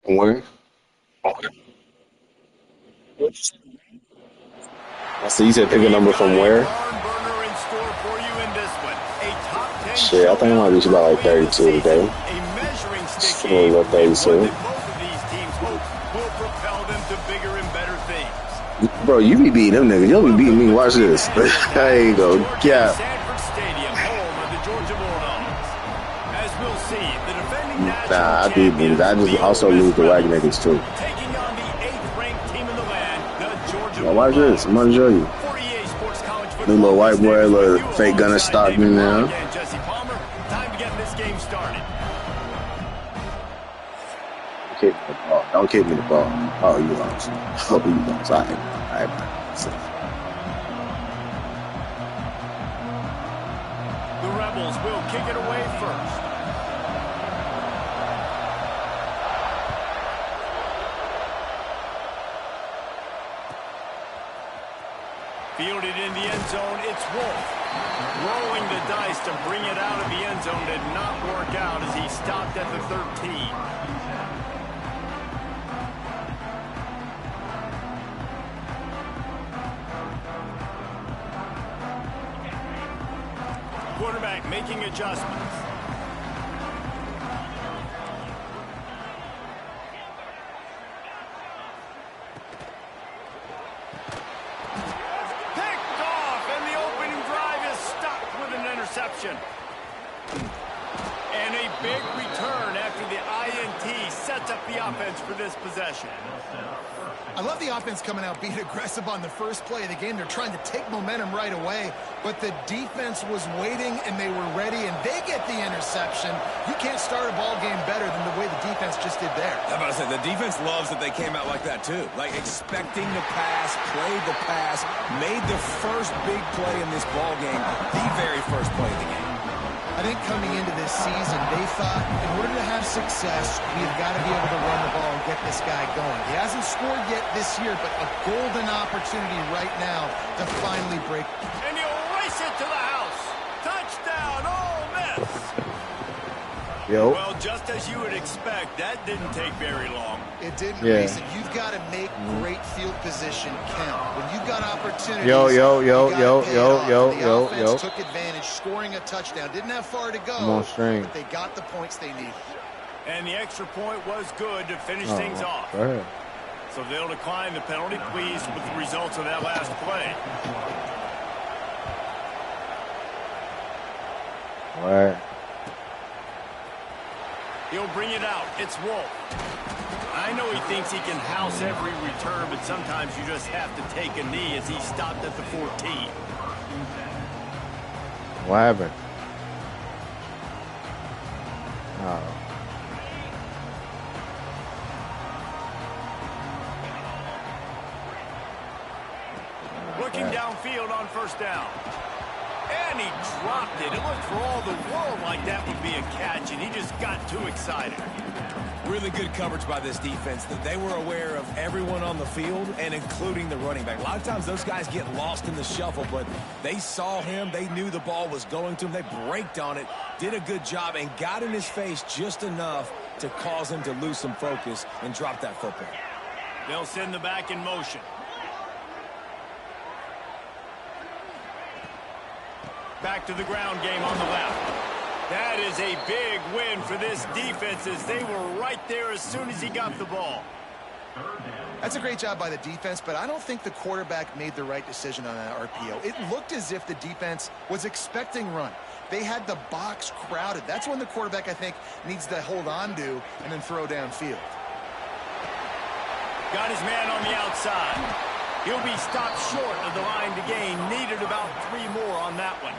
Where? I see you said pick a We've number got from a where? barn burner in store for you in this one. A top 10 Shit, I think I might showdown reach about like early in the 32 season. today. A measuring stick Just a game, little and one 32. that both of these teams hope will propel them to bigger and better things. Bro, you be beating them niggas. You'll be beating me. Welcome Watch between the this. hedges of There you Dallas, go. Georgia and Yeah. Sanford Stadium, home of the Georgia Bulldogs. As we'll see, the defending national Nah, I beat niggas. champions, I just the Ole also Miss lose to white Rebels, niggas too. taking on the 8th-ranked team in the land, the Georgia Now watch this. I'm Bulldogs. gonna show you. For EA Sports College New Football, little white Chris boy, Davis with little you fake gunner alongside David Stockton Ball now. and Jesse Palmer. Time to get this game started. Kick me the ball. Don't kick me the ball. Oh, you lost. Oh, you lost. All right. All right. The Rebels will kick it away first. Fielded in the end zone, it's Wolf. Rolling the dice to bring it out of the end zone did not work out as he stopped at the 13. Quarterback making adjustments. Picked off, and the opening drive is stopped with an interception. And a big return after the INT sets up the offense for this possession. I love the offense coming out being aggressive on the first play of the game. They're trying to take momentum right away, but the defense was waiting and they were ready, and they get the interception. You can't start a ball game better than the way the defense just did there. How about I say, the defense loves that they came out like that too. Like expecting the pass, played the pass, made the first big play in this ball game, the very first play of the game. I think coming into this season, they thought in order to have success, we've got to be able to run the ball and get this guy going. He hasn't scored yet this year, but a golden opportunity right now to finally break. And he'll race it to the house. Touchdown, Ole Miss. Yo. Well, just as you would expect, that didn't take very long. It didn't Yeah. race it. You've got to make great field position count. When you've got opportunities, Yo, yo, yo, you gotta yo, pay it yo, off. yo, And the yo, offense yo. took advantage, scoring a touchdown. Didn't have far to go, I'm on string. but they got the points they needed. And the extra point was good to finish Oh, things off. go ahead. So they'll decline the penalty, pleased with the results of that last play. All right. He'll bring it out. It's Wolf. I know he thinks he can house every return, but sometimes you just have to take a knee as he stopped at the 14. What happened? Oh. Looking downfield on first down. And he dropped it. It looked for all the world like that would be a catch, and he just got too excited. Really good coverage by this defense. That they were aware of everyone on the field and including the running back. A lot of times those guys get lost in the shuffle, but they saw him. They knew the ball was going to him. They braked on it, did a good job, and got in his face just enough to cause him to lose some focus and drop that football. They'll send the back in motion. Back to the ground game on the left. That is a big win for this defense as they were right there as soon as he got the ball. That's a great job by the defense, but I don't think the quarterback made the right decision on that RPO. It looked as if the defense was expecting run. They had the box crowded. That's when the quarterback, I think, needs to hold on to and then throw downfield. Got his man on the outside. He'll be stopped short of the line to gain. Needed about 3 more on that one.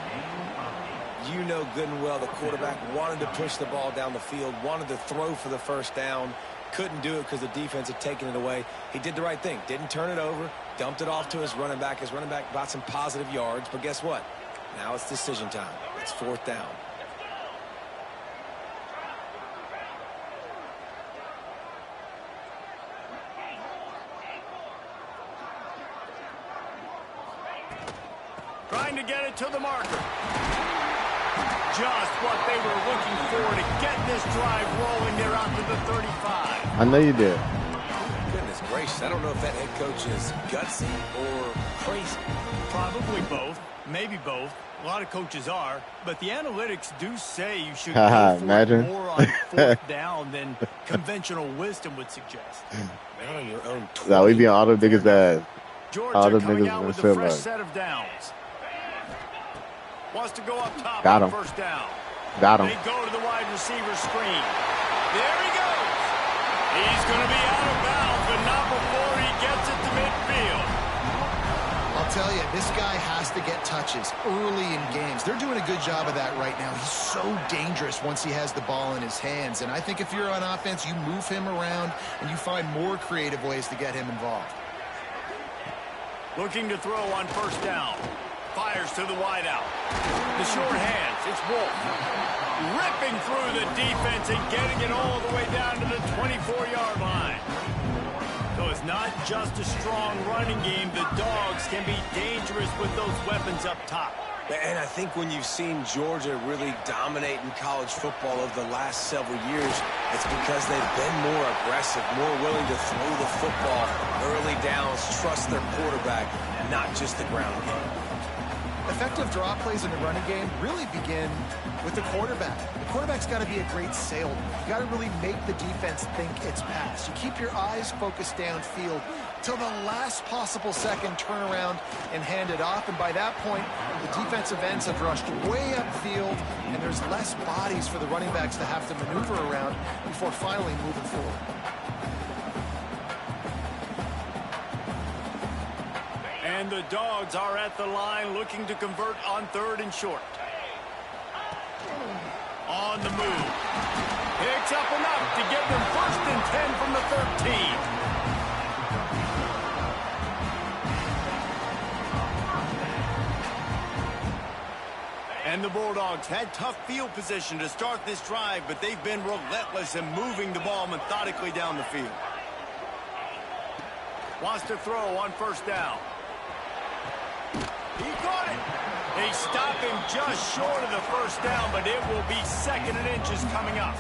You know good and well the quarterback wanted to push the ball down the field, wanted to throw for the first down, couldn't do it because the defense had taken it away. He did the right thing, didn't turn it over, dumped it off to his running back. His running back got some positive yards, but guess what? Now it's decision time. It's 4th down. Trying to get it to the marker. just what they were looking for to get this drive rolling there out to the 35. I know you did. Goodness gracious, I don't know if that head coach is gutsy or crazy. Probably both, maybe both. A lot of coaches are, but the analytics do say you should go for it more on fourth down than conventional wisdom would suggest. Not on your own 20. Nah, we be on all them niggas' ass. Georgia coming out with a fresh set of downs. Wants to go up top. Got him. First down. Got him. They go to the wide receiver screen. There he goes. He's going to be out of bounds, but not before he gets it to midfield. I'll tell you, this guy has to get touches early in games. They're doing a good job of that right now. He's so dangerous once he has the ball in his hands. And I think if you're on offense, you move him around and you find more creative ways to get him involved. Looking to throw on first down. Fires to the wideout. The short hands. It's Wolf. Ripping through the defense and getting it all the way down to the 24-yard line. So it's not just a strong running game. The Dogs can be dangerous with those weapons up top. And I think when you've seen Georgia really dominate in college football over the last several years, it's because they've been more aggressive, more willing to throw the football early downs, trust their quarterback, not just the ground game. Effective draw plays in the running game really begin with the quarterback. The quarterback's got to be a great salesman. You got to really make the defense think it's pass. You keep your eyes focused downfield till the last possible second, turn around and hand it off. And by that point, the defensive ends have rushed way upfield, and there's less bodies for the running backs to have to maneuver around before finally moving forward. And the Dogs are at the line looking to convert on third and short. On the move. Picks up enough to get them 1st and 10 from the 13. And the Bulldogs had tough field position to start this drive, but they've been relentless in moving the ball methodically down the field. Wants to throw on first down. He caught it. They stop him just short of the first down, but it will be 2nd and inches coming up.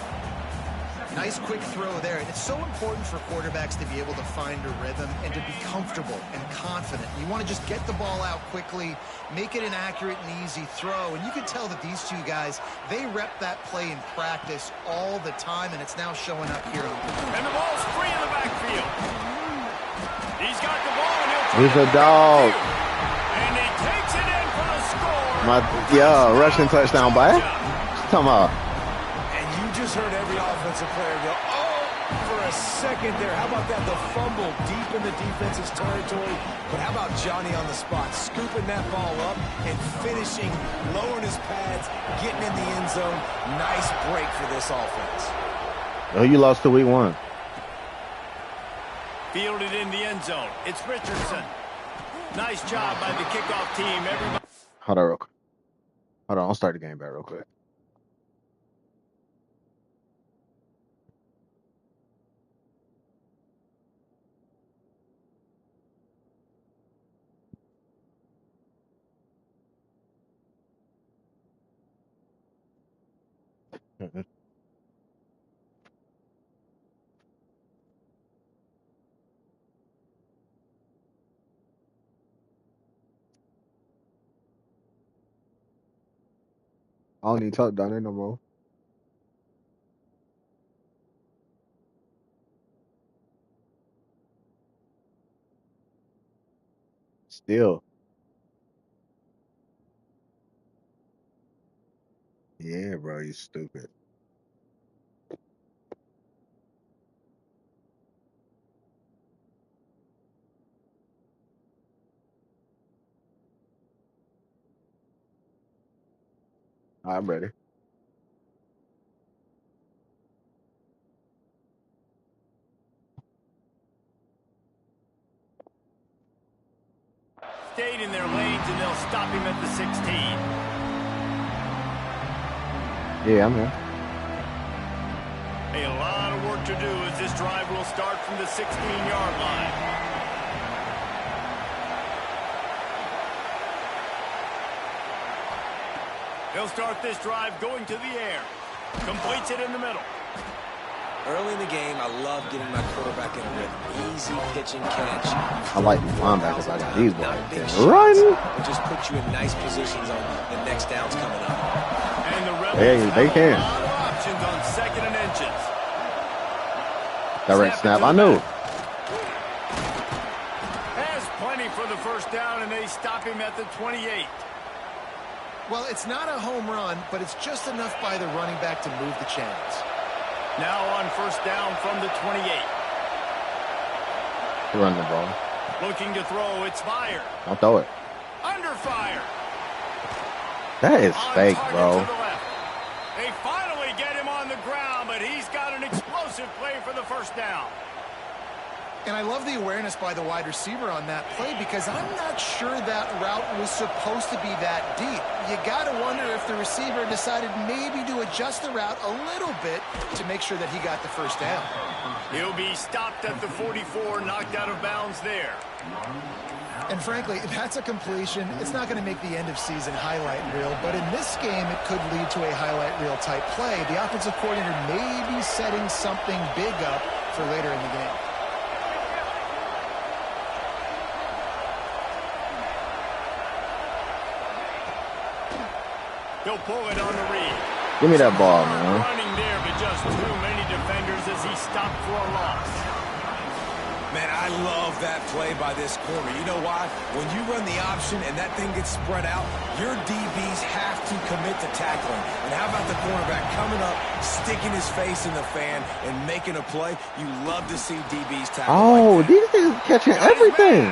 Nice quick throw there. And it's so important for quarterbacks to be able to find a rhythm and to be comfortable and confident. You want to just get the ball out quickly, make it an accurate and easy throw. And you can tell that these two guys, they rep that play in practice all the time, and it's now showing up here. And the ball's free in the backfield. He's got the ball, and he'll He's a dog. And he takes it in for the score. Rushing touchdown, boy. Come on. And you just heard every offensive player go, oh, for a second there. How about that? The fumble deep in the defense's territory. But how about Johnny on the spot, scooping that ball up and finishing, lowering his pads, getting in the end zone. Nice break for this offense. Oh, you lost to week 1. Fielded in the end zone. It's Richardson. Nice job by the kickoff team. Everybody. Hold on real quick. Hold on, I'll start the game back real quick. I don't need to talk down there no more. Still. Yeah, bro, you stupid. I'm ready. Stayed in their lanes, and they'll stop him at the 16. Yeah, I'm here. A lot of work to do as this drive will start from the 16-yard line. They'll start this drive going to the air. Completes it in the middle. Early in the game, I love getting my quarterback in a rhythm. Easy pitch and catch. I like these linebackers. I got these boys. Not big Run! shots, but just put you in nice positions on the next downs coming up. And the Rebels Hey, they can. have a lot of options on 2nd and inches. Direct snap. I knew. Has plenty for the first down, and they stop him at the 28. Well, it's not a home run, but it's just enough by the running back to move the chains. Now on first down from the 28. Run the ball. Looking to throw, it's fired. I'll throw it. Under fire. That is On fake, target bro. to the left. They finally get him on the ground, but he's got an explosive play for the first down. And I love the awareness by the wide receiver on that play because I'm not sure that route was supposed to be that deep. You got to wonder if the receiver decided maybe to adjust the route a little bit to make sure that he got the first down. He'll be stopped at the 44, knocked out of bounds there. And frankly, if that's a completion, it's not going to make the end of season highlight reel, but in this game, it could lead to a highlight reel type play. The offensive coordinator may be setting something big up for later in the game. He'll pull it on the read. Give me that ball, man. Running there, but just too many defenders as he stopped for a loss. Man, I love that play by this corner. You know why? When you run the option and that thing gets spread out, your DBs have to commit to tackling. And how about the cornerback coming up, sticking his face in the fan, and making a play? You love to see DBs tackle. Oh, like that. these niggas catching everything.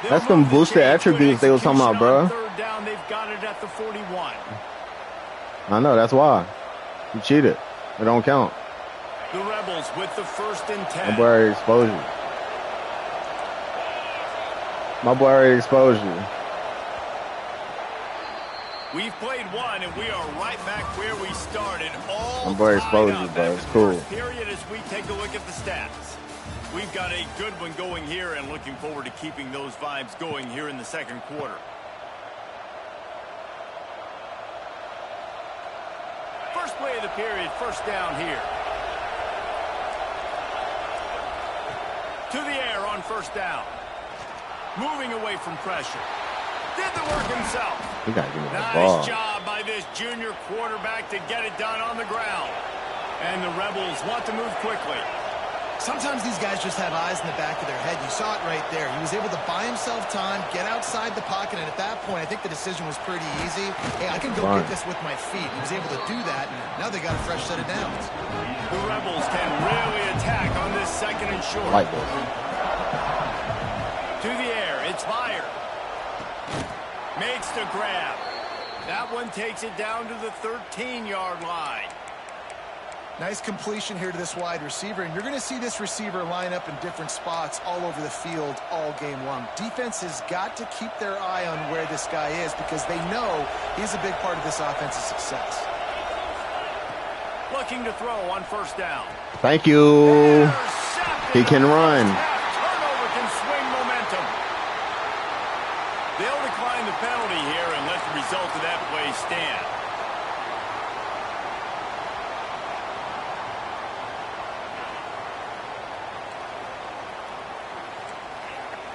That's them boosted attributes they was talking about, bro. Third down, they've got it at the 41. I know, that's why. You cheated. It don't count. The Rebels with the 1st and 10. My boy already exposed you. My boy already exposed you. We've played one, and we are right back where we started. All My boy tied exposed up you, bro. after It's the cool. first period as we take a look at the stats. We've got a good one going here, and looking forward to keeping those vibes going here in the second quarter. First play of the period, first down here. To the air on first down. Moving away from pressure. Did the work himself. You gotta give me that ball. Nice job by this junior quarterback to get it done on the ground. And the Rebels want to move quickly. Sometimes these guys just have eyes in the back of their head. You saw it right there. He was able to buy himself time, get outside the pocket, and at that point, I think the decision was pretty easy. Hey, I can go get this with my feet. He was able to do that, and now they got a fresh set of downs. The Rebels can really attack on this 2nd and short. Like this. To the air, it's fired. Makes the grab. That one takes it down to the 13-yard line. Nice completion here to this wide receiver, and you're going to see this receiver line up in different spots all over the field all game long. Defense has got to keep their eye on where this guy is because they know he's a big part of this offense's success. Looking to throw on first down. Thank you. He can run. Turnover can swing momentum. They'll decline the penalty here and let the result of that play stand.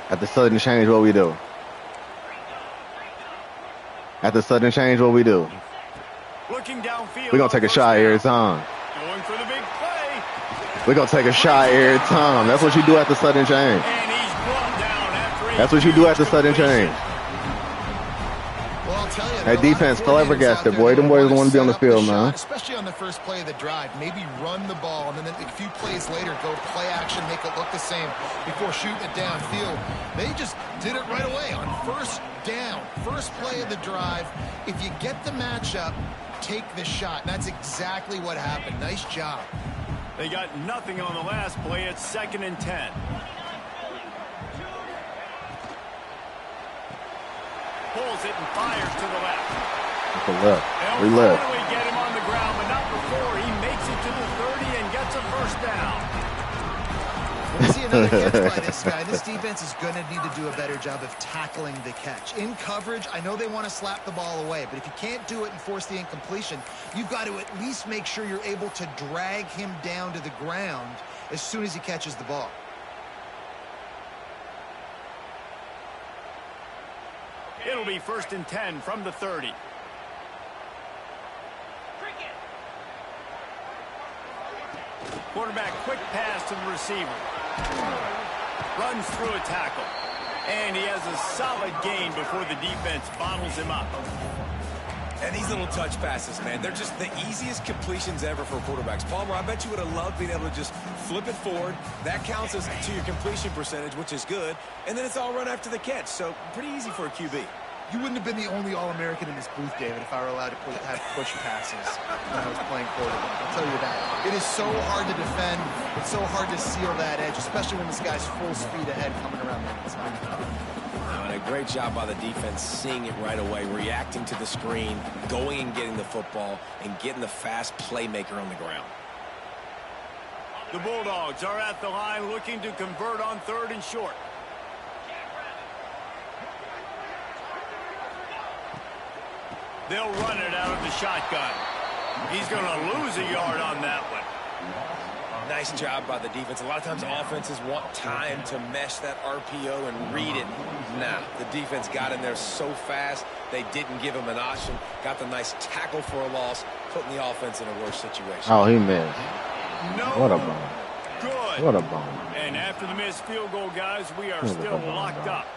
At the sudden change, what we do? At the sudden change, what we do? Looking downfield. We're going to take a shot every time. Going for the big play. We're going to take a shot every time. That's what you do at the sudden change. And he's brought down after That's what you do at the sudden change. Well, I'll tell you, That defense flabbergasted, boy. Them boys want to be on the field, man. Especially on the first play of the drive. Maybe run the ball, and then a few plays later, go play action, make it look the same before shooting it downfield. They just did it right away on first down. First play of the drive. If you get the matchup, take the shot. And that's exactly what happened. Nice job. They got nothing on the last play. It's 2nd and 10. Pulls it and fires to the left. To the left. We They'll left. finally get him on the ground, but not before he makes it to the 30 and gets a first down. See another catch by this guy. This defense is going to need to do a better job of tackling the catch. In coverage, I know they want to slap the ball away, but if you can't do it and force the incompletion, you've got to at least make sure you're able to drag him down to the ground as soon as he catches the ball. It'll be 1st and 10 from the 30. Quarterback, quick pass to the receiver. Runs through a tackle. And he has a solid gain before the defense bottles him up. And these little touch passes, man, they're just the easiest completions ever for quarterbacks. Palmer, I bet you would have loved being able to just flip it forward. That counts as to your completion percentage, which is good. And then it's all run after the catch. So pretty easy for a QB. You wouldn't have been the only All-American in this booth, David, if I were allowed to have push passes when I was playing quarterback. I'll tell you that. It is so hard to defend. It's so hard to seal that edge, especially when this guy's full speed ahead coming around the inside. And a great job by the defense seeing it right away, reacting to the screen, going and getting the football, and getting the fast playmaker on the ground. The Bulldogs are at the line looking to convert on 3rd and short. They'll run it out of the shotgun. He's going to lose a yard on that one. Nice job by the defense. A lot of times offenses want time to mesh that RPO and read it. Nah, the defense got in there so fast, they didn't give him an option. Got the nice tackle for a loss, putting the offense in a worse situation. Oh, he missed. No. What a ball. Good. What a ball. And after the missed field goal, guys, we are still locked up.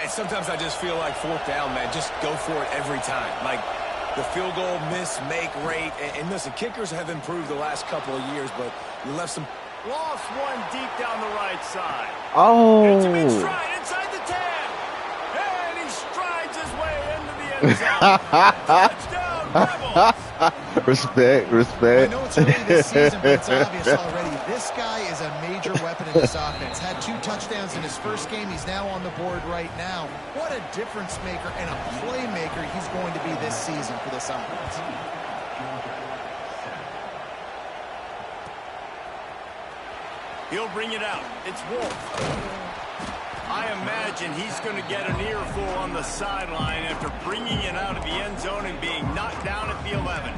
And sometimes I just feel like 4th down, man. Just go for it every time. Like the field goal miss-make rate. And listen, kickers have improved the last couple of years, but you left some. Lost one deep down the right side. Oh. It's a big stride inside the 10. And he strides his way into the end zone. Touchdown, Rebels. Respect. I know it's early this season, but it's obvious already. This guy is a major weapon in this offense. Had 2 touchdowns in his first game. He's now on the board right now. What a difference maker and a playmaker he's going to be this season for this offense. He'll bring it out. It's Wolf. I imagine he's going to get an earful on the sideline after bringing it out of the end zone and being knocked down at the 11.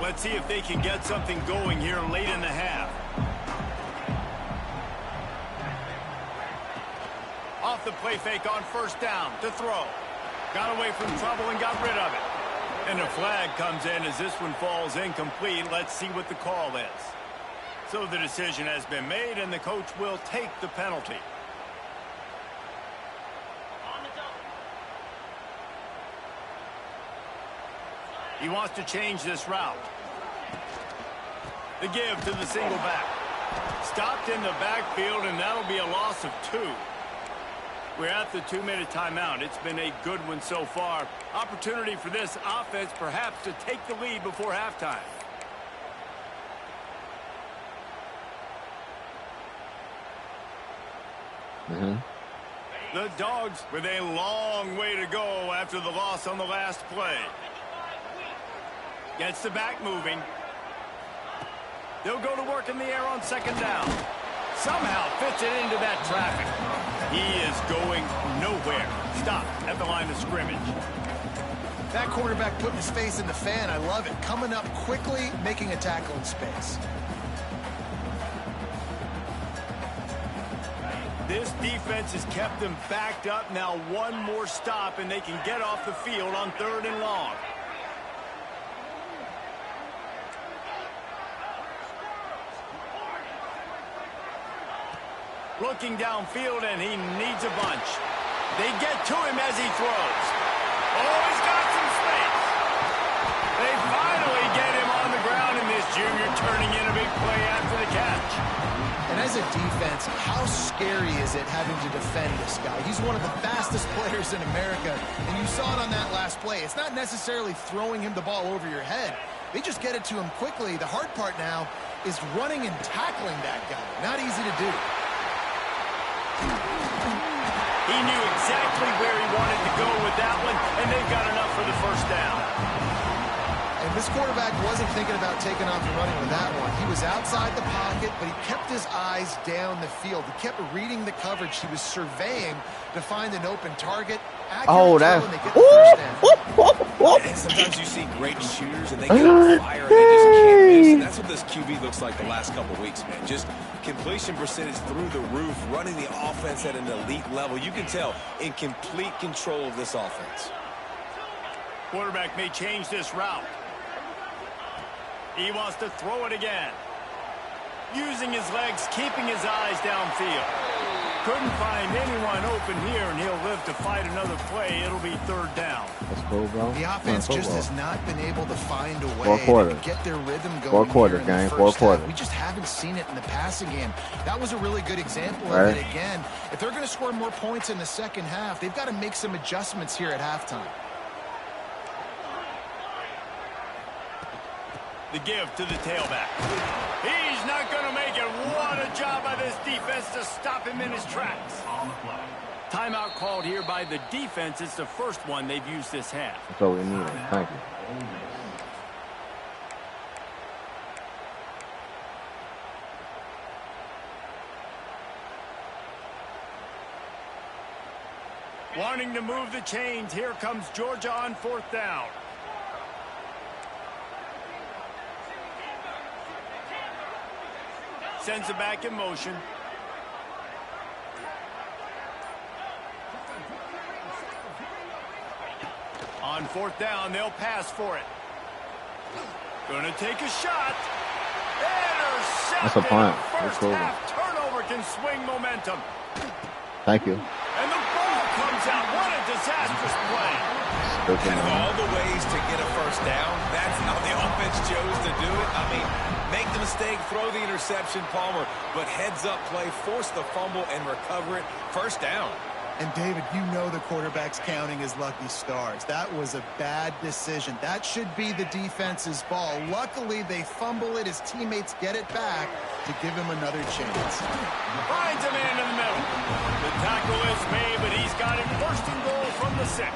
Let's see if they can get something going here late in the half. Off the play fake on 1st down to throw. Got away from trouble and got rid of it. And a flag comes in as this one falls incomplete. Let's see what the call is. So the decision has been made, and the coach will take the penalty. He wants to change this route. The give to the single back. Stopped in the backfield, and that'll be a loss of 2. We're at the 2-minute timeout. It's been a good one so far. Opportunity for this offense perhaps to take the lead before halftime. The Dogs with a long way to go after the loss on the last play. Gets the back moving. They'll go to work in the air on 2nd down. Somehow fits it into that traffic. He is going nowhere. Stop at the line of scrimmage. That quarterback putting his face in the fan, I love it. Coming up quickly, making a tackle in space. This defense has kept them backed up. Now one more stop, and they can get off the field on 3rd and long. Looking downfield, and he needs a bunch. They get to him as he throws. Oh, he's got some space. They finally get him on the ground, and this junior turning in a big play after the catch. And as a defense, how scary is it having to defend this guy? He's one of the fastest players in America, and you saw it on that last play. It's not necessarily throwing him the ball over your head. They just get it to him quickly. The hard part now is running and tackling that guy. Not easy to do. He knew exactly where he wanted to go with that one, and they've got enough for the first down. And this quarterback wasn't thinking about taking off and running with that one. He was outside the pocket, but he kept his eyes down the field. He kept reading the coverage. He was surveying to find an open target. That's... And sometimes you see great shooters, and they get on fire, and they just can't miss. And that's what this QB looks like the last couple of weeks, man. Just completion percentage through the roof, running the offense at an elite level. You can tell in complete control of this offense. Quarterback may change this route. He wants to throw it again. Using his legs, keeping his eyes downfield. Couldn't find anyone open here, and he'll live to fight another play. It'll be third down. Let's go, bro. The offense just has not been able to find a way to get their rhythm going. Fourth quarter, gang. Fourth quarter. We just haven't seen it in the passing game. That was a really good example of it again. If they're going to score more points in the second half, they've got to make some adjustments here at halftime. The give to the tailback. He's not going to make it. What a job by this defense to stop him in his tracks. Timeout called here by the defense. It's the first one they've used this half. That's all we need. Thank you. Wanting to move the chains. Here comes Georgia on fourth down. Sends it back in motion. On fourth down, they'll pass for it. Gonna take a shot. Intercepted. That's a punt. First half turnover can swing momentum. Thank you. And the ball comes out. What a disastrous play. And of all the ways to get a first down, that's how the offense chose to do it. I mean, make the mistake, throw the interception, Palmer, but heads-up play, force the fumble, and recover it. First down. And, David, you know the quarterback's counting his lucky stars. That was a bad decision. That should be the defense's ball. Luckily, they fumble it. His teammates get it back to give him another chance. Finds a man in the middle. The tackle is made, but he's got it first and goal from the 6.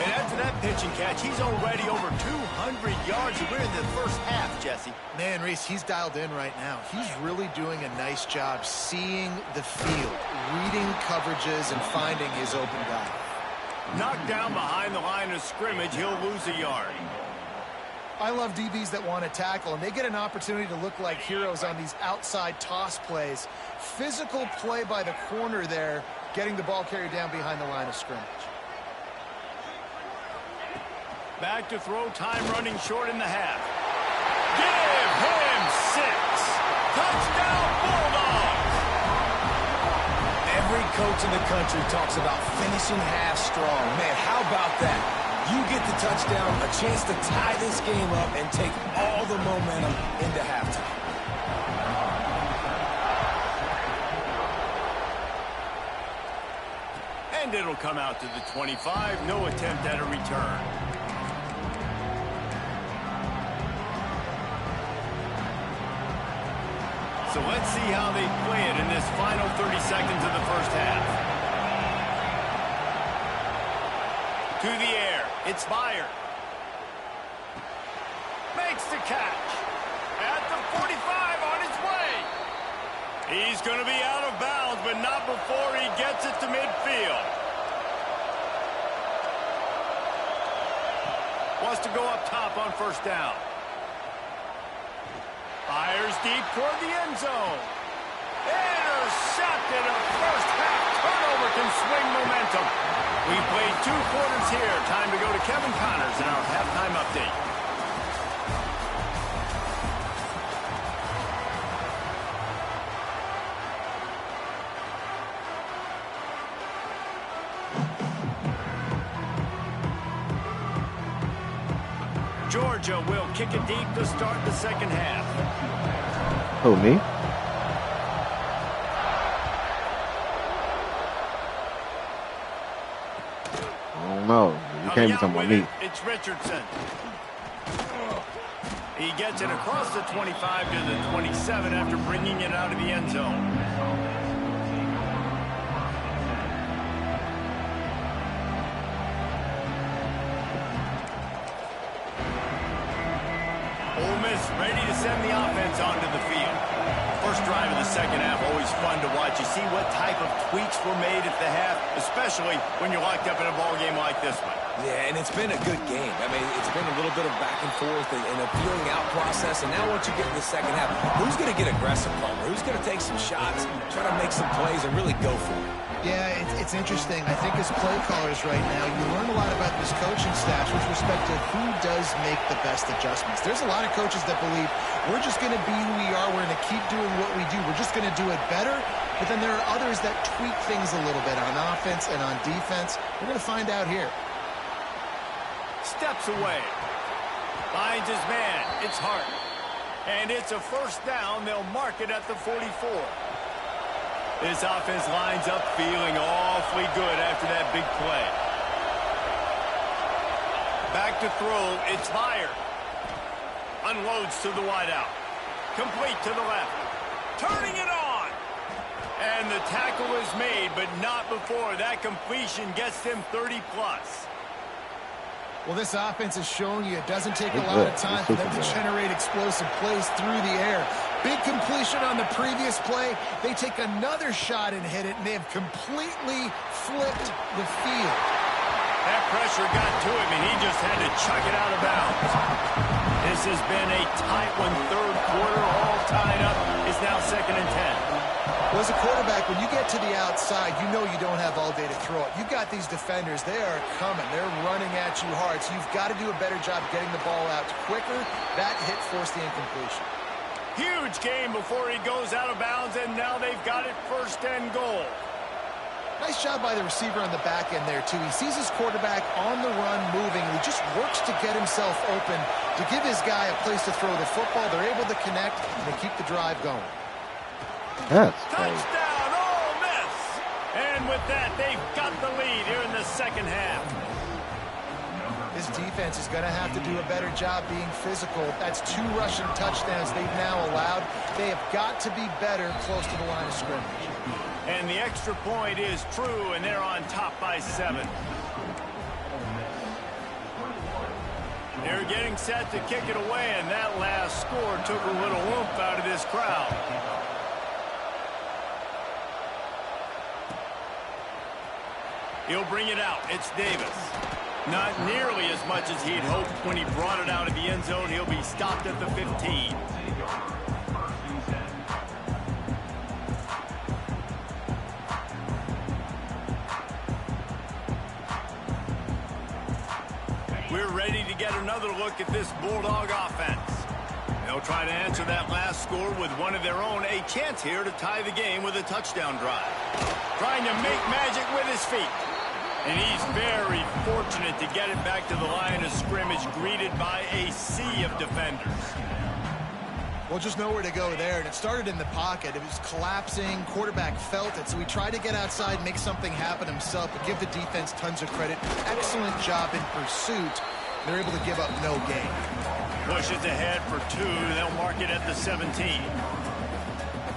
And after that pitch and catch, he's already over 200 yards. We're in the first half, Jesse. Man, Reese, he's dialed in right now. He's really doing a nice job seeing the field, reading coverages, and finding his open guy. Knocked down behind the line of scrimmage, he'll lose a yard. I love DBs that want to tackle, and they get an opportunity to look like heroes on these outside toss plays. Physical play by the corner there, getting the ball carried down behind the line of scrimmage. Back to throw, time running short in the half. Give him 6. Touchdown, Bulldogs! Every coach in the country talks about finishing half strong. Man, how about that? You get the touchdown, a chance to tie this game up and take all the momentum into halftime. And it'll come out to the 25. No attempt at a return. So let's see how they play it in this final 30 seconds of the first half. To the air. It's Meyer. Makes the catch. At the 45 on his way. He's going to be out of bounds, but not before he gets it to midfield. Wants to go up top on first down. Fires deep toward the end zone. Intercepted. A first half turnover can swing momentum. We've played 2 quarters here. Time to go to Kevin Connors in our halftime update. Georgia will kick it deep to start the second half. Who, me? I don't know. You can't be talking about me. It's Richardson. He gets it across the 25 to the 27 after bringing it out of the end zone. offense onto the field. First drive of the second half, always fun to watch. You see what type of tweaks were made at the half, especially when you're locked up in a ball game like this one. Yeah, and it's been a good game. I mean, it's been a little bit of back and forth and a feeling out process. And now once you get in the second half, who's going to get aggressive, Palmer? Who's going to take some shots, try to make some plays, and really go for it? Yeah, it's interesting. I think as play callers right now, you learn a lot about this coaching staff with respect to who does make the best adjustments. There's a lot of coaches that believe we're just going to be who we are. We're going to keep doing what we do. We're just going to do it better. But then there are others that tweak things a little bit on offense and on defense. We're going to find out here. Steps away. Finds his man. It's Hart. And it's a first down. They'll mark it at the 44. This offense lines up feeling awfully good after that big play. Back to throw. It's fired. Unloads to the wideout. Complete to the left. Turning it on. And the tackle is made, but not before that completion gets them 30-plus. Well, this offense is showing you it doesn't take a lot of time for them to generate explosive plays through the air. Big completion on the previous play. They take another shot and hit it, and they have completely flipped the field. That pressure got to him, and he just had to chuck it out of bounds. This has been a tight one, third quarter, all tied up. It's now 2nd and 10. Well, as a quarterback, when you get to the outside, you know you don't have all day to throw it. You've got these defenders. They are coming. They're running at you hard, so you've got to do a better job getting the ball out quicker. That hit forced the incompletion. Huge game before he goes out of bounds, and now they've got it 1st and goal. Nice job by the receiver on the back end there, too. He sees his quarterback on the run moving, and he just works to get himself open to give his guy a place to throw the football. They're able to connect, and they keep the drive going. That's touchdown, Ole Miss! And with that, they've got the lead here in the second half. This defense is going to have to do a better job being physical. That's 2 rushing touchdowns they've now allowed. They have got to be better close to the line of scrimmage. And the extra point is true, and they're on top by 7. They're getting set to kick it away, and that last score took a little oomph out of this crowd. He'll bring it out. It's Davis. Not nearly as much as he'd hoped when he brought it out of the end zone. He'll be stopped at the 15. We're ready to get another look at this Bulldog offense. They'll try to answer that last score with one of their own. A chance here to tie the game with a touchdown drive. Trying to make magic with his feet. And he's very fortunate to get it back to the line of scrimmage, greeted by a sea of defenders. Well, just nowhere to go there, and it started in the pocket. It was collapsing. Quarterback felt it, so he tried to get outside, make something happen himself, but give the defense tons of credit. Excellent job in pursuit. They're able to give up no gain. Pushes ahead for 2. They'll mark it at the 17.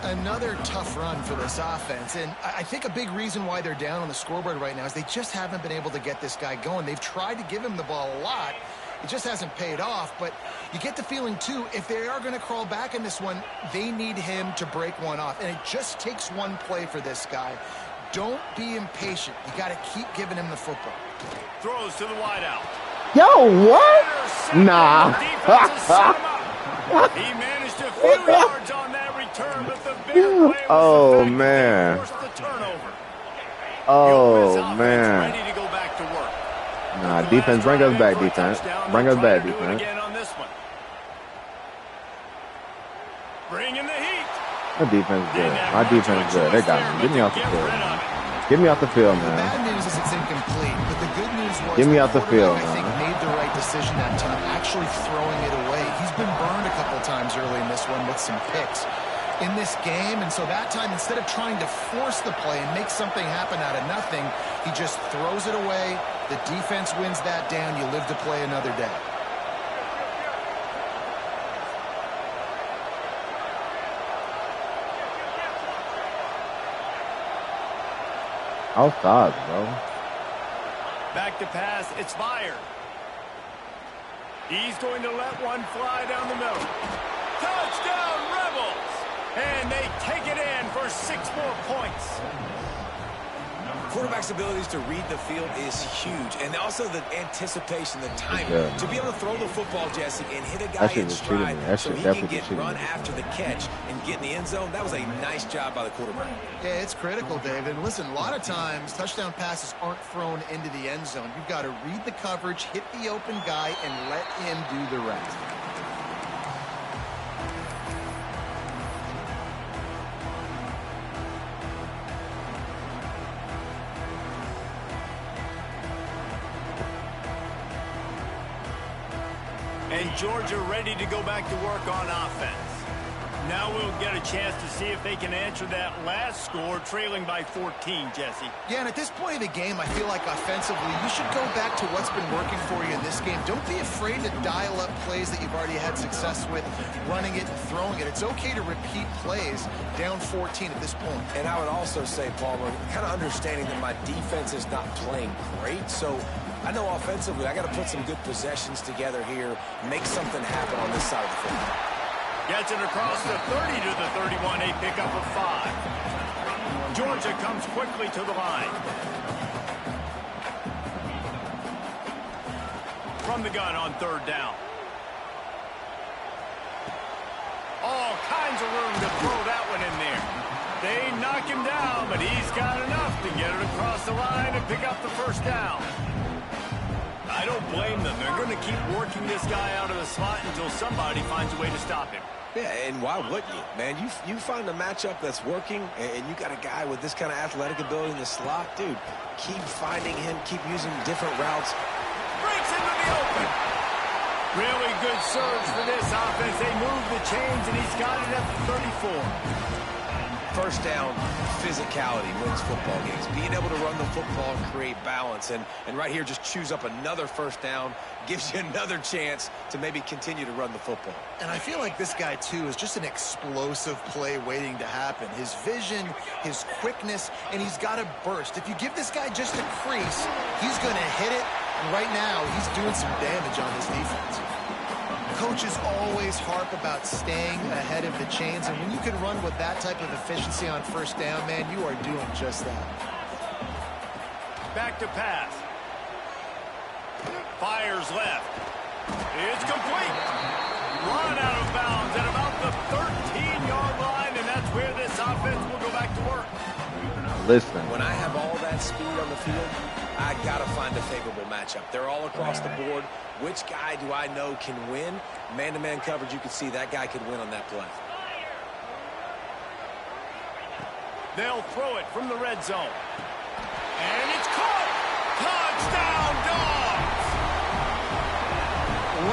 Another tough run for this offense, and I think a big reason why they're down on the scoreboard right now is they just haven't been able to get this guy going. They've tried to give him the ball a lot. It just hasn't paid off, but you get the feeling, too, if they are going to crawl back in this one, they need him to break one off, and it just takes one play for this guy. Don't be impatient. You got to keep giving him the football. Throws to the wideout. Yo, what? Nah. He managed a few yards on that return, but the big play was oh, man. forced the turnover. Oh, man. Ready to go back to work. Nah, defense, bring us back, defense. Bring us back, defense. Again on this one. Bringing the heat. My defense is good. My defense is good. They got me. Get me off the field. Get me off the field, man. The bad news is it's incomplete, but the good news was get me off the field, I think made the right decision that time, actually throwing it away. He's been burned a couple times early in this one with some picks in this game, and so that time, instead of trying to force the play and make something happen out of nothing, he just throws it away. The defense wins that down. You live to play another day. Outside, bro. Back to pass. It's fired. He's going to let one fly down the middle. Touchdown, Rebels! And they take it in for 6 more points. Quarterback's abilities to read the field is huge, and also the anticipation, the timing. To be able to throw the football, Jesse, and hit a guy in stride so he can get run after the catch and get in the end zone, that was a nice job by the quarterback. Yeah, it's critical, David. And listen, a lot of times touchdown passes aren't thrown into the end zone. You've got to read the coverage, hit the open guy, and let him do the rest. And Georgia ready to go back to work on offense. Now we'll get a chance to see if they can answer that last score, trailing by 14, Jesse. Yeah, and at this point of the game, I feel like offensively, you should go back to what's been working for you in this game. Don't be afraid to dial up plays that you've already had success with, running it and throwing it. It's okay to repeat plays down 14 at this point. And I would also say, Palmer, kind of understanding that my defense is not playing great, so I know offensively I got to put some good possessions together here, make something happen on this side of the football. Gets it across the 30 to the 31, a pickup of 5. Georgia comes quickly to the line. From the gun on 3rd down. All kinds of room to throw that one in there. They knock him down, but he's got enough to get it across the line and pick up the 1st down. I don't blame them. They're going to keep working this guy out of the slot until somebody finds a way to stop him. Yeah, and why wouldn't you, man? You find a matchup that's working, and you got a guy with this kind of athletic ability in the slot, dude. Keep finding him, keep using different routes. Breaks into the open. Really good surge for this offense. They move the chains, and he's got it at the 34. 1st down, physicality wins football games. Being able to run the football and create balance. And right here, just choose up another 1st down, gives you another chance to maybe continue to run the football. And I feel like this guy, too, is just an explosive play waiting to happen. His vision, his quickness, and he's got a burst. If you give this guy just a crease, he's going to hit it. And right now, he's doing some damage on his defense. Coaches always harp about staying ahead of the chains, and when you can run with that type of efficiency on 1st down, man, you are doing just that. Back to pass. Fires left. It's complete. Run out of bounds at about the 13-yard line, and that's where this offense will go back to work. Listen. When I have all that speed on the field, I got to find a favorable matchup. They're all across the board. Which guy do I know can win? Man-to-man coverage, you can see that guy could win on that play. They'll throw it from the red zone. And it's caught! Touchdown, Dogs!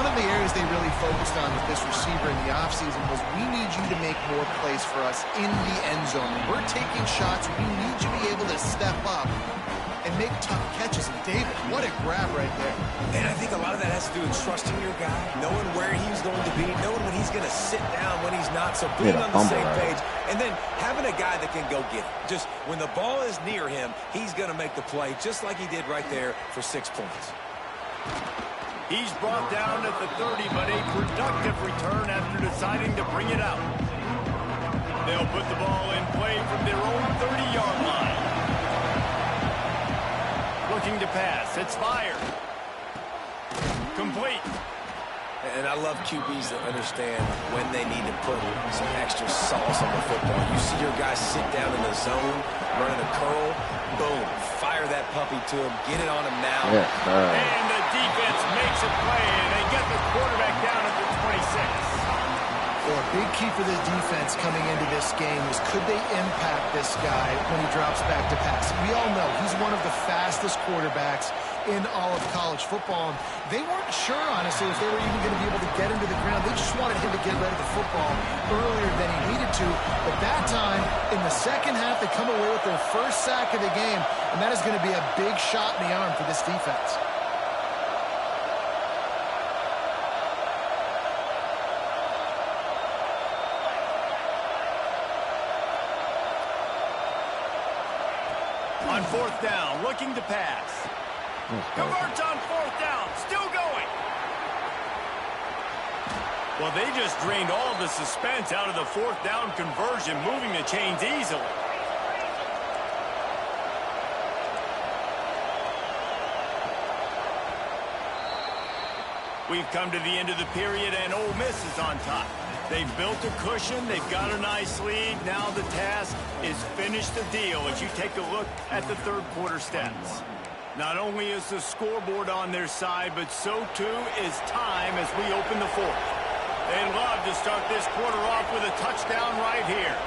One of the areas they really focused on with this receiver in the offseason was we need you to make more plays for us in the end zone. When we're taking shots, we need you to be able to step up and make tough catches. And David, what a grab right there. And I think a lot of that has to do with trusting your guy, knowing where he's going to be, knowing when he's going to sit down, when he's not, so being on the same page, and then having a guy that can go get it. Just when the ball is near him, he's going to make the play, just like he did right there for 6 points. He's brought down at the 30, but a productive return after deciding to bring it out. They'll put the ball in play from their own 30-yard line. Looking to pass. It's fired. Complete. And I love QBs that understand when they need to put some extra sauce on the football. You see your guys sit down in the zone, running a curl, boom, fire that puppy to him, get it on him now. And the defense makes a play, and they get the quarterback down at the 26. Well, a big key for the defense coming into this game is could they impact this guy when he drops back to pass? We all know he's one of the fastest quarterbacks in all of college football. They weren't sure, honestly, if they were even going to be able to get him to the ground. They just wanted him to get rid of the football earlier than he needed to. But that time, in the second half, they come away with their first sack of the game, and that is going to be a big shot in the arm for this defense. On 4th down, looking to pass. Converts on 4th down, still going. Well, they just drained all the suspense out of the fourth down conversion, moving the chains easily. We've come to the end of the period, and Ole Miss is on top. They've built a cushion. They've got a nice lead. Now the task is finish the deal as you take a look at the third quarter stats. Not only is the scoreboard on their side, but so too is time as we open the fourth. They'd love to start this quarter off with a touchdown right here.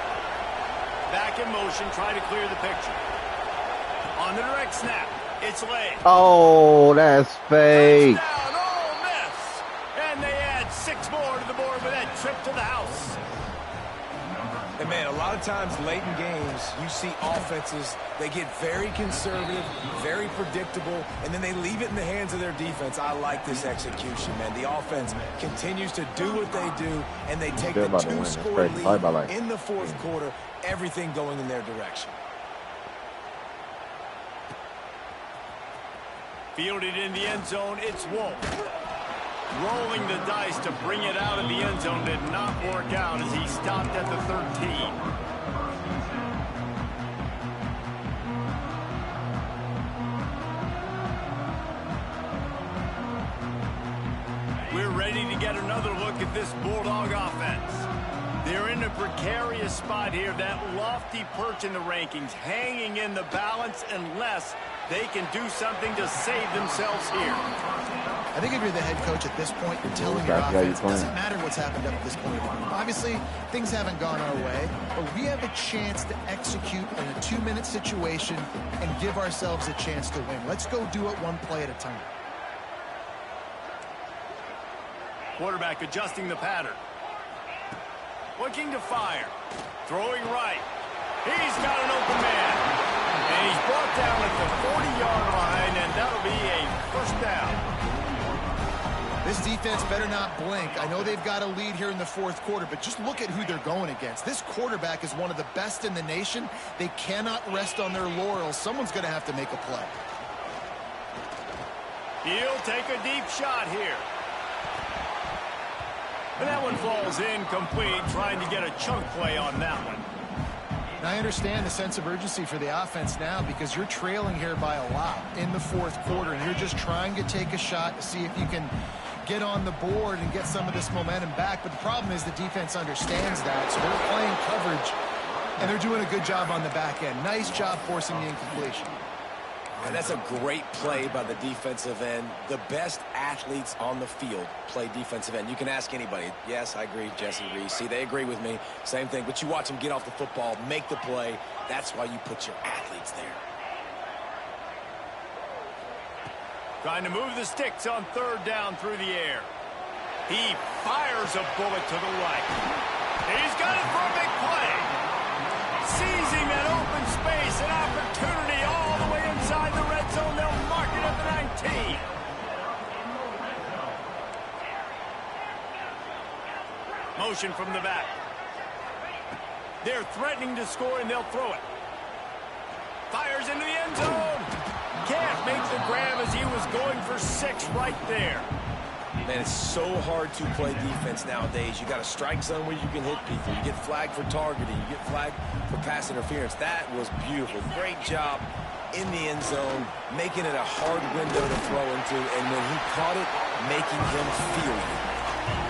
Back in motion, try to clear the picture. On the direct snap, it's laid. Oh, that's fake. Touchdown, Ole Miss. And they add 6 more to the board with that trip to the house. And, man, a lot of times late in games, you see offenses, they get very conservative, very predictable, and then they leave it in the hands of their defense. I like this execution, man. The offense continues to do what they do, and they take the 2-score lead in the fourth quarter, everything going in their direction. Fielded in the end zone, it's Wolf. Rolling the dice to bring it out of the end zone did not work out as he stopped at the 13. We're ready to get another look at this Bulldog offense. They're in a precarious spot here, that lofty perch in the rankings, hanging in the balance unless they can do something to save themselves here. I think if you're the head coach at this point, you're telling your offense, it doesn't matter what's happened up at this point. Obviously, things haven't gone our way, but we have a chance to execute in a 2-minute situation and give ourselves a chance to win. Let's go do it one play at a time. Quarterback adjusting the pattern. Looking to fire. Throwing right. He's got an open man. And he's brought down at the 40-yard line, and that'll be a first down. This defense better not blink. I know they've got a lead here in the fourth quarter, but just look at who they're going against. This quarterback is one of the best in the nation. They cannot rest on their laurels. Someone's going to have to make a play. He'll take a deep shot here. And that one falls incomplete, trying to get a chunk play on that one. And I understand the sense of urgency for the offense now because you're trailing here by a lot in the fourth quarter, and you're just trying to take a shot to see if you can get on the board and get some of this momentum back. But the problem is the defense understands that, so they're playing coverage, and they're doing a good job on the back end. Nice job forcing the incompletion. And that's a great play by the defensive end. The best athletes on the field play defensive end. You can ask anybody. Yes, I agree, Jesse Reese. See, they agree with me. Same thing. But you watch them get off the football, make the play. That's why you put your athletes there. Trying to move the sticks on third down through the air. He fires a bullet to the right. He's got it for a big play. Seizing that open space, an opportunity all the way inside the red zone. They'll mark it at the 19. Motion from the back. They're threatening to score, and they'll throw it. Fires into the end zone. Can't make the grab as he was going for 6 right there. Man, it's so hard to play defense nowadays. You got a strike zone where you can hit people. You get flagged for targeting. You get flagged for pass interference. That was beautiful. Great job in the end zone, making it a hard window to throw into, and when he caught it, making him feel it.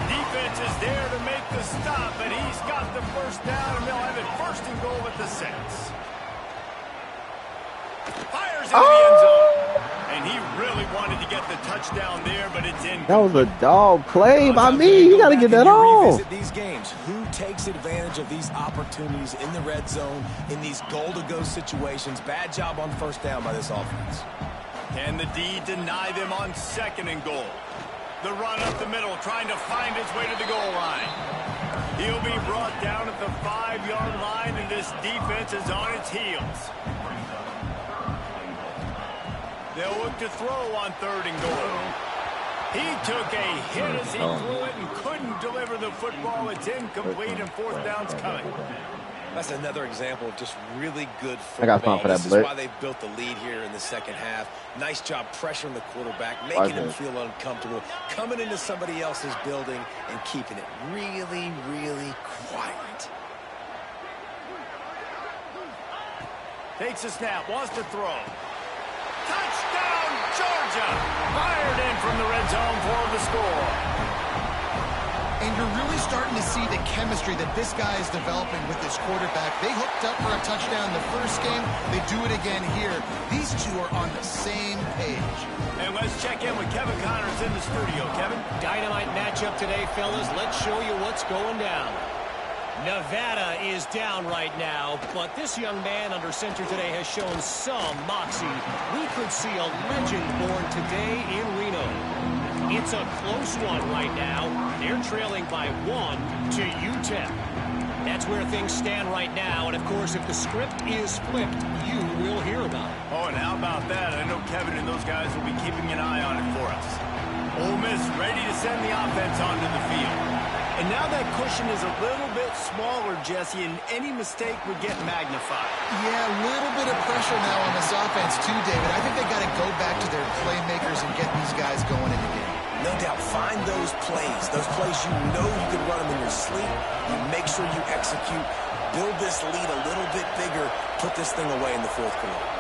Defense is there to make the stop, and he's got the first down, and they'll have it first and goal at the 6. Fires into the end zone. And he really wanted to get the touchdown there, but it's in. That was a dog play by me. You got to get that off. Revisit these games. Who takes advantage of these opportunities in the red zone, in these goal-to-go situations? Bad job on first down by this offense. Can the D deny them on second and goal? The run up the middle, trying to find his way to the goal line. He'll be brought down at the 5-yard line, and this defense is on its heels. They'll look to throw on third and goal. He took a hit as he threw it and couldn't deliver the football. It's incomplete, and fourth down's coming. That's another example of just really good I got football. time for that This is blitz. why they built the lead here in the second half. Nice job pressuring the quarterback, making him feel uncomfortable, coming into somebody else's building and keeping it really, really quiet. Takes a snap, wants to throw. Touchdown, Georgia! Fired in from the red zone for the score. And you're really starting to see the chemistry that this guy is developing with his quarterback. They hooked up for a touchdown the first game. They do it again here. These two are on the same page. And let's check in with Kevin Connors in the studio. Kevin? Dynamite matchup today, fellas. Let's show you what's going down. Nevada is down right now, but this young man under center today has shown some moxie. We could see a legend born today in Reno. It's a close one right now. They're trailing by 1 to UTEP. That's where things stand right now, and of course, if the script is flipped, you will hear about it. Oh, and how about that? I know Kevin and those guys will be keeping an eye on it for us. Ole Miss ready to send the offense onto the field. And now that cushion is a little bit smaller, Jesse, and any mistake would get magnified. Yeah, a little bit of pressure now on this offense too, David. I think they got to go back to their playmakers and get these guys going in the game. No doubt, find those plays you know you can run them in your sleep. You make sure you execute, build this lead a little bit bigger, put this thing away in the fourth quarter.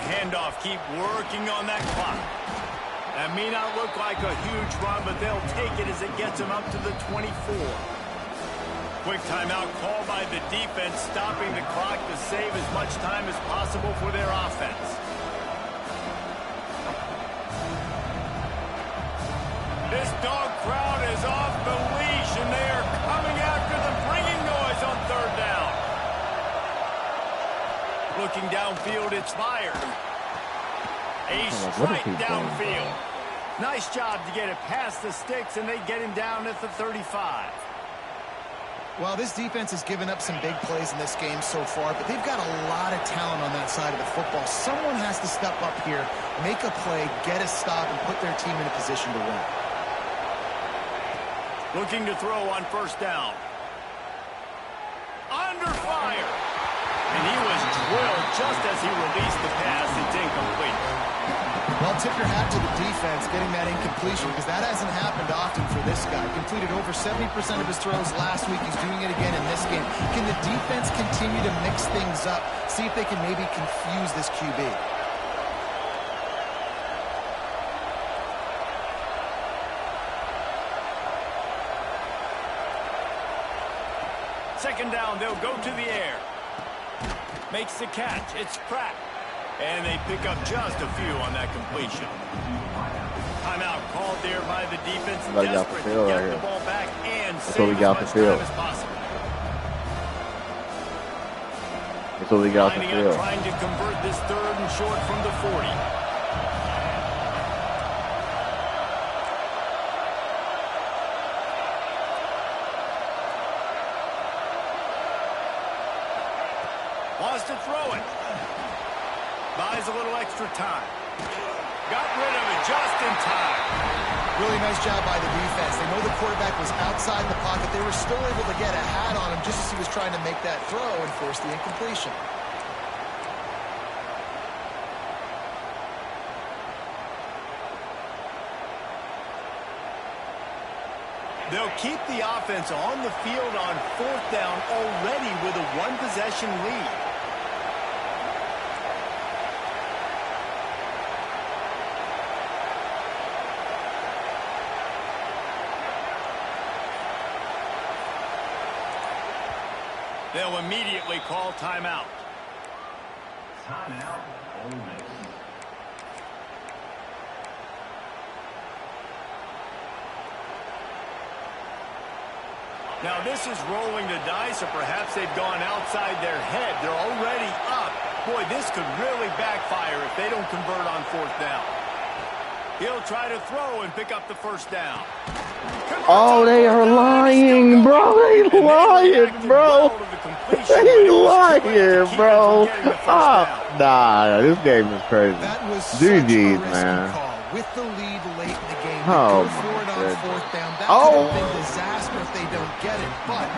Handoff, keep working on that clock. That may not look like a huge run, but they'll take it as it gets them up to the 24. Quick timeout called by the defense, stopping the clock to save as much time as possible for their offense. This dog crowd is off the leash, and they are coming after them, bringing noise on third down. Looking downfield, it's fired. A strike downfield. Nice job to get it past the sticks, and they get him down at the 35. Well, this defense has given up some big plays in this game so far, but they've got a lot of talent on that side of the football. Someone has to step up here, make a play, get a stop, and put their team in a position to win. Looking to throw on first down. Under fire. And he was drilled just as he released the pass. It's incomplete. Well, tip your hat to the defense getting that incompletion, because that hasn't happened often for this guy. Completed over 70% of his throws last week. He's doing it again in this game. Can the defense continue to mix things up? See if they can maybe confuse this QB. Second down, they'll go to the air. Makes the catch. It's Pratt. And they pick up just a few on that completion. Timeout called there by the defense. Desperate to get the ball back and save as much time as possible. That's what we got off the field. Trying to convert this third and short from the 40. Wants to throw it. Buys a little extra time. Got rid of it just in time. Really nice job by the defense. They know the quarterback was outside the pocket. They were still able to get a hat on him just as he was trying to make that throw and force the incompletion. They'll keep the offense on the field on fourth down already with a one-possession lead. They'll immediately call timeout. Timeout, Ole Miss. Now this is rolling the dice, or perhaps they've gone outside their head. They're already up. Boy, this could really backfire if they don't convert on fourth down. He'll try to throw and pick up the first down. Oh, they are lying, bro. They lying, bro. They lying, bro. Oh, nah, this game is crazy. That was GG's, man. Call. With the lead late in the game, oh, go for it on fourth down. That oh. could have been disaster if they don't get it. But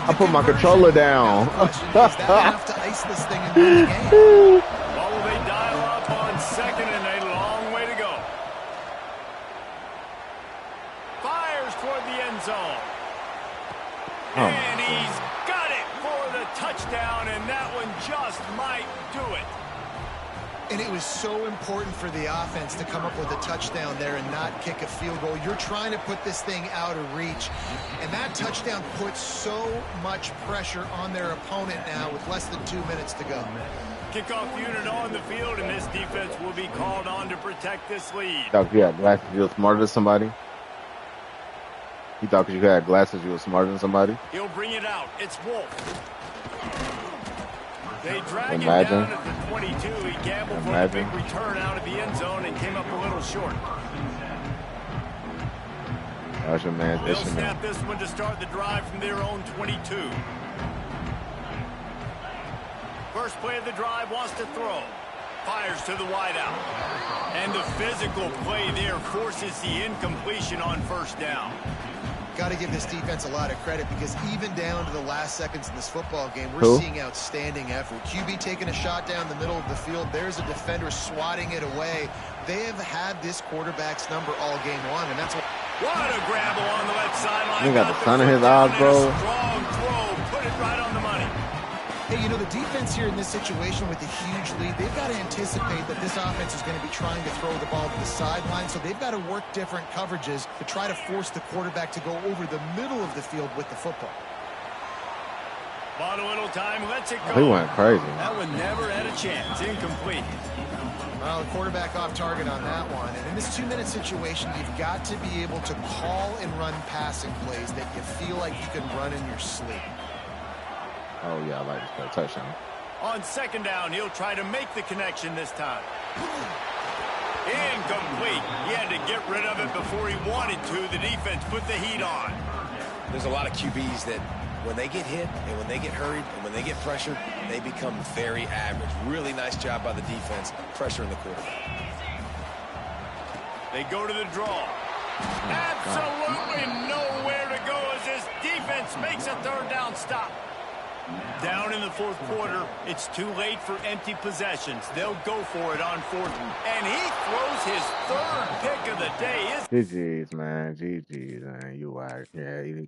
I put my controller down. Is that enough to ice this thing and win the game? Well, will they dial up on second and a long way to go? Fires toward the end zone. Oh, and he's got it for the touchdown, and that one just might do it. And it was so important for the offense to come up with a touchdown there and not kick a field goal. You're trying to put this thing out of reach. And that touchdown puts so much pressure on their opponent now with less than 2 minutes to go. Kickoff unit on the field, and this defense will be called on to protect this lead. Thought you had glasses, you were smarter than somebody? You thought because you had glasses, you were smarter than somebody? He'll bring it out. It's Wolf. They drag him Imagine. down at the 22. He gambled for a big return out of the end zone and came up a little short. That's your man. They'll snap this one to start the drive from their own 22. First play of the drive, wants to throw. Fires to the wideout. And the physical play there forces the incompletion on first down. Got to give this defense a lot of credit because even down to the last seconds in this football game, we're seeing outstanding effort. QB taking a shot down the middle of the field. There's a defender swatting it away. They have had this quarterback's number all game long, and that's what a grab along the left sideline. He got the sun in his eyes, bro. Strong throw, put it right on the money. Hey, you know, the defense here in this situation with a huge lead, they've got to anticipate that this offense is going to be trying to throw the ball to the sideline, so they've got to work different coverages to try to force the quarterback to go over the middle of the field with the football. Bought a little time, lets it go. He went crazy. That one never had a chance. Incomplete. Well, the quarterback off target on that one. And in this 2-minute situation, you've got to be able to call and run passing plays that you feel like you can run in your sleep. Oh, yeah, I like this play. Touchdown. On second down, he'll try to make the connection this time. Incomplete. He had to get rid of it before he wanted to. The defense put the heat on. There's a lot of QBs that when they get hit and when they get hurried and when they get pressured, they become very average. Really nice job by the defense pressuring the quarterback. They go to the draw. Absolutely nowhere to go as this defense makes a third down stop. Down in the fourth quarter, it's too late for empty possessions. They'll go for it on fourth. And he throws his third pick of the day. GG's, man. GG's, man. You are. Yeah,